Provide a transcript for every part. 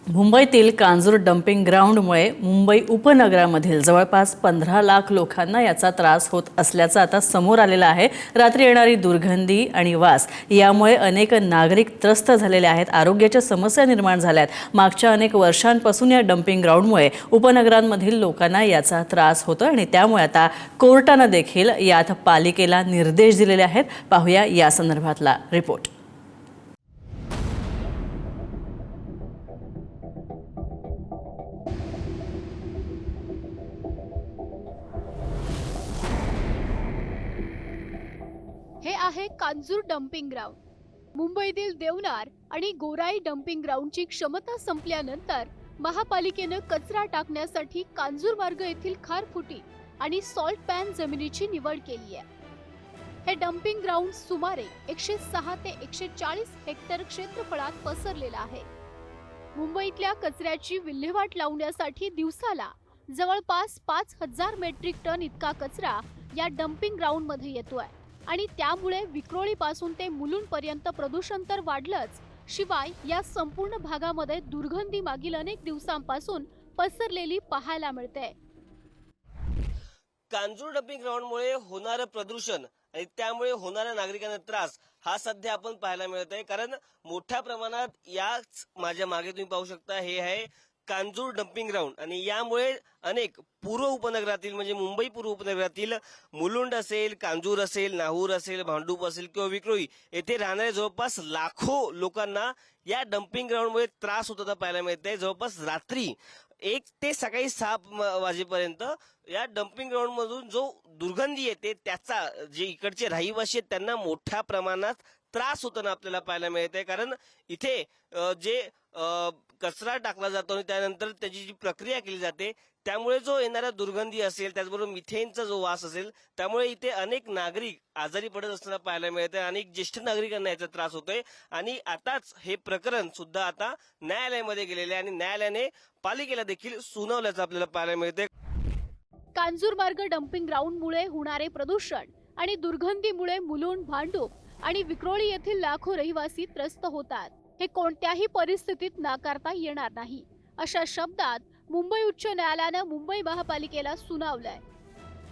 मुंबईतील कांजूर डम्पिंग ग्राउंडमुळे मुंबई उपनगरामधील जवळपास 15 लाख लोकांना याचा त्रास होत असल्याचं आता समोर आलेलं आहे। रात्री येणारी दुर्गंधी आणि वास यामुळे अनेक नागरिक त्रस्त झालेले आहेत। आरोग्याच्या समस्या निर्माण झाल्यात। मागच्या अनेक वर्षांपासून या डम्पिंग ग्राउंडमुळे उपनगरांमधील लोकांना याचा त्रास होतो आणि त्यामुळे आता कोर्टाने देखील यात पालिकेला निर्देश दिलेले आहेत। पाहूया या संदर्भातला रिपोर्ट। हे आहे कांजूर डम्पिंग ग्राउंड। मुंबईतील देवनार आणि गोराई डम्पिंग ग्राउंडची क्षमता संपल्यानंतर महापालिकेने कचरा टाकण्यासाठी कांजूर मार्ग येथील खारफुटी आणि सॉल्ट पॅन जमिनीची निवड केली आहे। हे डम्पिंग ग्राउंड सुमारे 106 ते 140 हेक्टर क्षेत्रफळात पसरलेलं आहे। मुंबईतल्या कचऱ्याची विल्हेवाट लावण्यासाठी दिवसाला जवळपास 5000 मेट्रिक टन इतका कचरा या डम्पिंग ग्राउंड मध्ये येतोय आणि त्यामुळे विक्रोळीपासून ते मुलुंडपर्यंत प्रदूषण तर वाढलंच, शिवाय या संपूर्ण भागामध्ये दुर्गंधी मागील अनेक दिवसांपासून पसरलेली पाहायला मिळते। कांजूर डम्पिंग ग्राउंडमुळे होणारं प्रदूषण आणि त्यामुळे होणाऱ्या नागरिकांना त्रास हा सध्या आपण पाहायला मिळत आहे। कारण मोठ्या प्रमाणात याच माझ्या मागे तुम्ही पाहू शकता, हे आहे कांजूर डम्पिंग ग्राउंड आणि यामुळे अनेक पूर्व उपनगरातील म्हणजे मुंबई पूर्व उपनगरातील मुलुंड असेल, कांजूर असेल, नाहूर असेल, भांडूप असेल किंवा विक्रोळी येथे राहणाऱ्या जवळपास लाखो लोकांना या डम्पिंग ग्राउंडमुळे त्रास होताना पाहायला मिळतंय। जवळपास रात्री 1 ते सकाळी 6 वाजेपर्यंत या डम्पिंग ग्राउंड मधून जो दुर्गंधी येते त्याचा जे इकडचे रहिवासी आहेत त्यांना मोठ्या प्रमाणात त्रास होताना आपल्याला पाहायला मिळते। कारण इथे जे कचरा टाकला जातो आणि त्यानंतर त्याची जी प्रक्रिया केली जाते त्यामुळे जो येणारा दुर्गंधी असेल, त्याचबरोबर मिथेनचा जो वास असेल, त्यामुळे इथे अनेक नागरिक आजारी पडत असताना पाहायला मिळते। अनेक ज्येष्ठ नागरिकांना याचा त्रास होतोय आणि आताच हे प्रकरण सुद्धा आता न्यायालयामध्ये गेलेले आहे आणि न्यायालयाने पालिकेला देखील सुनावल्याचं आपल्याला पाहायला मिळते। कांजूर मार्ग डम्पिंग ग्राउंडमुळे होणारे प्रदूषण आणि दुर्गंधीमुळे मुलुंड, भांडूप आणि विक्रोळी येथील लाखो रहिवासी त्रस्त होतात। हे कोणत्याही परिस्थितीत नाकारता येणार नाही, अशा शब्दात मुंबई उच्च न्यायालयाने मुंबई महापालिकेला सुनावलंय।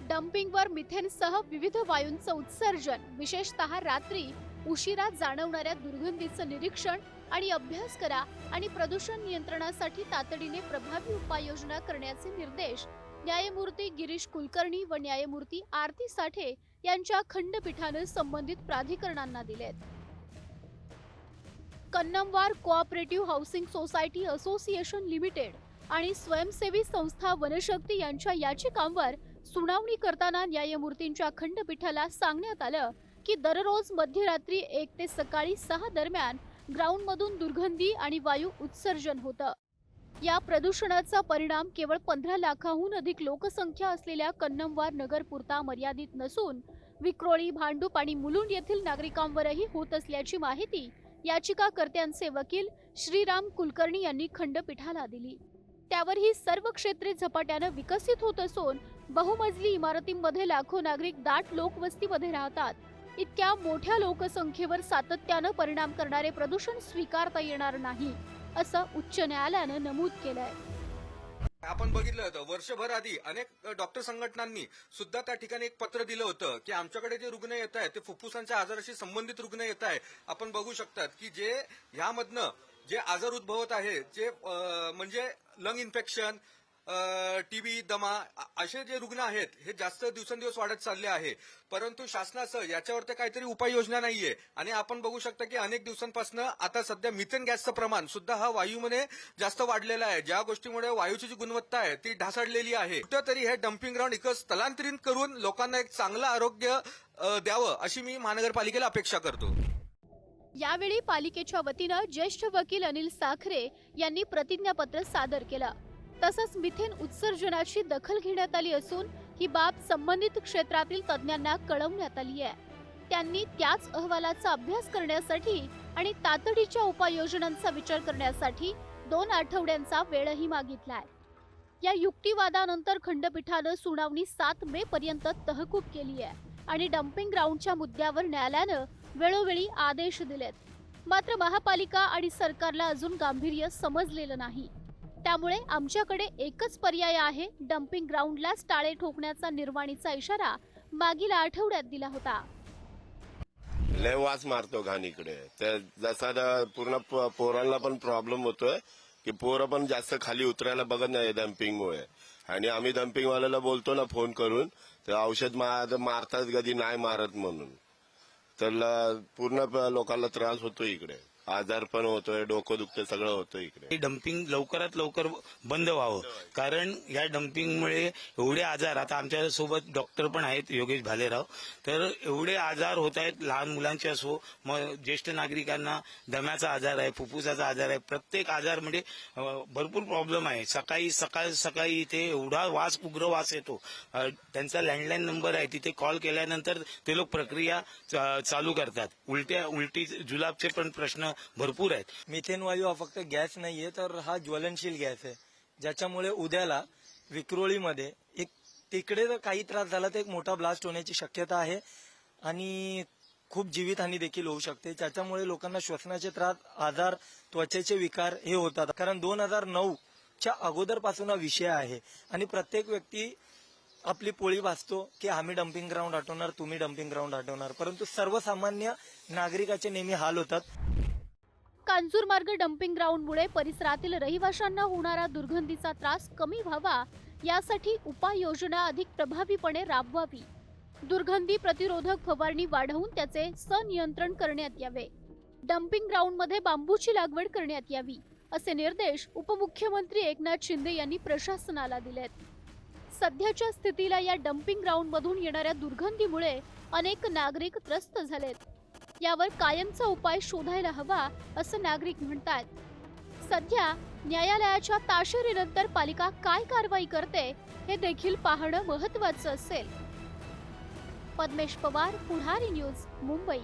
डम्पिंगवर मिथेनसह विविध वायूंचं उत्सर्जन, विशेषतः रात्री उशिरा जाणवणाऱ्या दुर्गंधीचं निरीक्षण आणि अभ्यास करा आणि प्रदूषण नियंत्रणासाठी तातडीने प्रभावी उपाययोजना करण्याचे निर्देश न्यायमूर्ती गिरीश कुलकर्णी व न्यायमूर्ती आरती साठे यांच्या खंडपीठाने संबंधित प्राधिकरणांना दिलेत। Kannamwar cooperative housing society association limited आणि स्वयंसेवी संस्था वनशक्ती यांच्या याचिकांवर सुनावणी करताना न्यायमूर्तींच्या खंडपीठाला सांगण्यात आलं की दररोज मध्यरात्री 1 ते सकाळी 6 दरम्यान ग्राउंडमधून दुर्गंधी आणि वायू उत्सर्जन होतं। या प्रदूषणाचा परिणाम केवळ 15 लाखाहून अधिक लोकसंख्या असलेल्या कन्नमवार नगरपुरता मर्यादित नसून विक्रोळी, भांडूप आणि मुलुंड येथील नागरिकांवरही होत असल्याची माहिती याचिकाकर्त्यांचे वकील श्रीराम कुलकर्णी यांनी खंडपीठाला दिली। त्यावर ही सर्व क्षेत्रे झपाट्याने विकसित होत असून बहुमजली इमारतींमध्ये लाखो नागरिक दाट लोकवस्तीमध्ये राहतात। इतक्या मोठ्या लोकसंख्येवर सातत्याने परिणाम करणारे प्रदूषण स्वीकारता येणार नाही, असं उच्च न्यायालयाने नमूद केलंय। आपण बघितलं होतं वर्षभर आधी अनेक डॉक्टर संघटनांनी सुद्धा त्या ठिकाणी एक पत्र दिलं होतं की आमच्याकडे जे रुग्ण येत आहेत ते फुफ्फुसांच्या आजाराशी संबंधित रुग्ण येत आहे। आपण बघू शकतात की जे ह्यामधनं जे आजार उद्भवत आहे जे म्हणजे लंग इन्फेक्शन, टीबी, दमा असे जे रुग्ण आहेत हे जास्त दिवसेंदिवस वाढत चालले आहे, परंतु शासनाचं याच्यावर काहीतरी उपाययोजना नाहीये। आणि आपण बघू शकता की अनेक दिवसांपासून आता सध्या मिथेन गॅसचं प्रमाण सुद्धा हा वायूमध्ये जास्त वाढलेलं आहे, ज्या गोष्टीमुळे वायूची जी गुणवत्ता आहे ती ढासळलेली आहे। कुठेतरी हे डम्पिंग ग्राउंड इकडे स्थलांतरित करून लोकांना एक चांगलं आरोग्य द्यावं अशी मी महानगरपालिकेला अपेक्षा करतो। यावेळी पालिकेच्या वतीनं ज्येष्ठ वकील अनिल साखरे यांनी प्रतिज्ञापत्र सादर केलं। तसंच मिथेन उत्सर्जनाची दखल घेण्यात आली असून ही बाब संबंधित क्षेत्रातील तज्ज्ञांना कळवण्यात आली आहे। त्यांनी त्याच अहवालाचा अभ्यास करण्यासाठी आणि तातडीच्या उपाययोजनांचा विचार करण्यासाठी 2 आठवड्यांचा वेळही मागितलाय। या युक्तिवादानंतर खंडपीठानं सुनावणी 7 मे पर्यंत तहकूब केली आहे आणि डम्पिंग ग्राउंडच्या मुद्द्यावर न्यायालयानं वेळोवेळी आदेश दिलेत। मात्र महापालिका आणि सरकारला अजून गांभीर्य समजलेलं नाही. त्यामुळे आमच्याकडे एकच पर्याय आहे, डम्पिंग ग्राउंडलाच टाळे ठोकण्याचा निर्वाणीचा इशारा मागील आठवड्यात दिला होता. लय वास मारतो घाण इकडे. तर जसा पूर्ण पोरांना पण प्रॉब्लेम होतोय की पोरं पण जास्त खाली उतरायला बघत नाही डम्पिंगमुळे. आणि आम्ही डम्पिंगवाल्याला बोलतो ना फोन करून, तर औषध मारतात कधी नाही मारत म्हणून. तर पूर्ण लोकांना त्रास होतो इकडे, आजार पण होतोय, डोकं दुखतं, सगळं होतं इकडे. डम्पिंग लवकरात लवकर बंद व्हावं, कारण या डम्पिंगमुळे एवढे आजार, आता आमच्या सोबत डॉक्टर पण आहेत योगेश भालेराव, तर एवढे आजार होत आहेत, लहान मुलांचे असो, मग ज्येष्ठ नागरिकांना दम्याचा आजार आहे, फुफ्फुसाचा आजार आहे, प्रत्येक आजार म्हणजे भरपूर प्रॉब्लेम आहे. सकाळी इथे एवढा उग्र वास येतो. त्यांचा लँडलाईन नंबर आहे, तिथे कॉल केल्यानंतर ते लोक प्रक्रिया चालू करतात. उलटी जुलाबचे पण प्रश्न भरपूर आहेत. मिथेन वायू हा फक्त गॅस नाहीये, तर हा ज्वलनशील गॅस आहे, ज्याच्यामुळे उद्याला विक्रोळीमध्ये एक तिकडे जर काही त्रास झाला तर एक मोठा ब्लास्ट होण्याची शक्यता आहे आणि खूप जीवितहानी देखील होऊ शकते. त्याच्यामुळे लोकांना श्वसनाचे त्रास, आजार, त्वचेचे विकार हे होतात. कारण 2009च्या अगोदरपासून हा विषय आहे आणि प्रत्येक व्यक्ती आपली पोळी भासतो की आम्ही डम्पिंग ग्राउंड हटवणार, तुम्ही डम्पिंग ग्राउंड हटवणार, परंतु सर्वसामान्य नागरिकाचे नेहमी हाल होतात. कांजूरमार्ग डम्पिंग ग्राउंडमुळे परिसरातील रहिवाशांना होणारा दुर्गंधीचा त्रास कमी व्हावा, यासाठी उपाययोजना अधिक प्रभावीपणे राबवावी. दुर्गंधी प्रतिरोधक फवारणी वाढवून त्याचे सनियंत्रण करण्यात यावे. डम्पिंग ग्राउंडमध्ये बांबूची लागवड करण्यात यावी, असे निर्देश उपमुख्यमंत्री एकनाथ शिंदे यांनी प्रशासनाला दिलेत. सध्याच्या स्थितीला या डम्पिंग ग्राउंडमधून येणाऱ्या दुर्गंधीमुळे अनेक नागरिक त्रस्त झालेत. यावर कायमचा उपाय शोधायला हवा, असं नागरिक म्हणतात. सध्या न्यायालयाच्या ताशेरीनंतर पालिका काय कारवाई करते हे देखील पाहणं महत्त्वाचं असेल. पद्मेश पवार, पुढारी न्यूज, मुंबई.